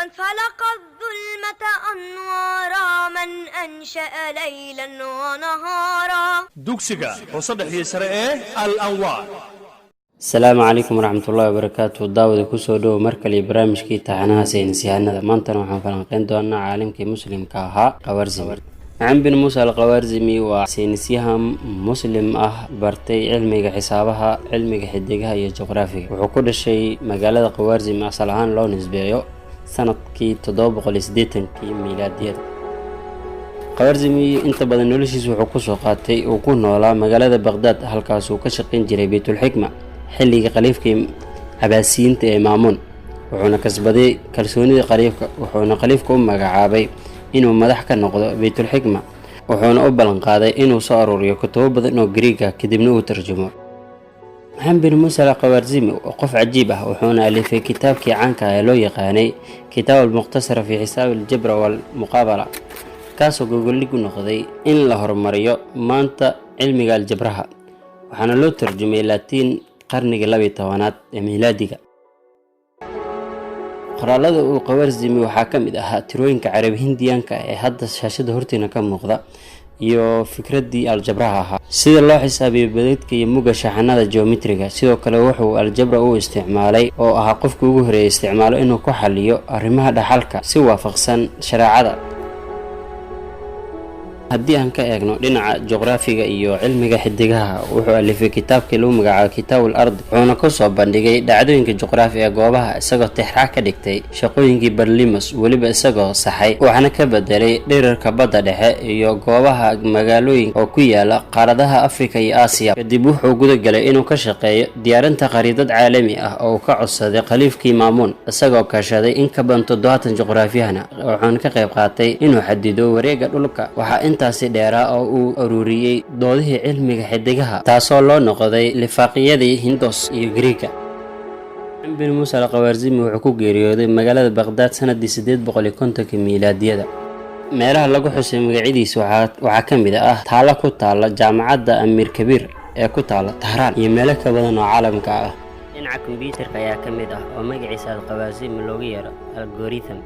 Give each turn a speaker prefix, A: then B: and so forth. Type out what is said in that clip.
A: من فلق الظلمة أنوارا من أنشأ ليلا ونهارا
B: dugsiga hoosada xiisare ee al-anwaar.
C: Asalaamu calaykum waraxmatullaahi wabarakaatuh. daawada kusoo dhowo markale barnaamijkii taxanaha saynisyahanada. maantana waxaan falanqeyn doonaa caalimkii muslimka ahaa Qawarzimi. Maxamed bin Muusa al-Qawarzimi waa saynisyahan muslim ah, bartay cilmiga xisaabaha, cilmiga xidigaha iyo juqraafiga. wuxuu ku dhashay magaalada Qawarzimi asal ahaan loo nisbeeyo sanadkii 780 miilaadiyada. Qawarzimi inta badan noloshiisa wuxuu kusoo qaatay uu ku noolaa magaalada Baghdad, halkaas uu ka shaqayn jiray Baytul Xikma xilliga khaliifkii Cabaasiyiinta ee Maamun. wuxuuna kasbaday kalsoonida khaliifka, wuxuuna khaliifka u magacaabay inuu madax ka noqdo Baytul Xikma, wuxuuna u ballan qaaday inuu soo aruuriyo kutubo badan oo Greek ah kadibna uu tarjumo. Maxamed bin Muusa al-Qawarzimi waa qof cajiib ah, wuxuuna alifay kitaabkii caanka ah ee loo yaqaanay Kitaab al-Mukhtasar fi Xisaab al-Jabr wal-Muqaabala, kaasoo gogoldhig u noqday in la horumariyo maanta cilmiga aljabraha, waxaana loo tarjumay Laatiin qarnigii 12aad ee miilaadiga. qoraalada uu Qawarzimi waxaa ka mid ahaa tirooyinka Carabi Hindiyaanka ee hadda shaashada horteena ka muuqda iyo fikradii aljabraha ahaa, sida loo xisaabiyo badadka iyo muga shaxanada geometriga. sidoo kale wuxuu aljabra u isticmaalay oo ahaa qofkii ugu horeeyay isticmaalo inuu ku xaliyo arrimaha dhaxalka si waafaqsan shareecada. haddii aan ka eegno dhinaca juqraafiga iyo cilmiga xidigaha, wuxuu alifay kitaabkii lagu magacaabo Kitaabul Ard, wuxuuna ku soo bandhigay dhacdooyinka juqraafi ee goobaha, isagoo tixraac ka dhigtay shaqooyinkii Barlimus, weliba isagoo saxay waxaana ka bedelay dhererka badda dhexe iyo goobaha magaalooyinka oo ku yaala qaaradaha Afrika iyo Aasiya. kadib wuxuu guda galay inuu ka shaqeeyo diyaarinta khariidad caalami ah oo uu ka codsaday khaliifkii Maamun, isagoo kaashaday in ka badan 70 juqraafiyahana, wuxuuna ka qayb qaatay inuu xadido wareegga dhulka. waxaa taasi dheeraa oo uu ururiyay doodihii cilmiga xidigaha, taasoo loo noqday lifaaqyadii Hindos iyo Greeka. Maxamed bin Muusa al-Qawarzimi wuxuu ku geeriyooday magaalada Baghdad sanadii 850 miilaadiyada. meelaha lagu xusay magaciisa waxaa ka mid ah taalo ku taala jaamacadda Amir Kabir ee ku taala Tahraan iyo meelo ka badan oo caalamka ah. dhinaca kombiyuutarka ayaa ka mid ah oo magaciisa al-Qawarzimi loogu yeero algorithm.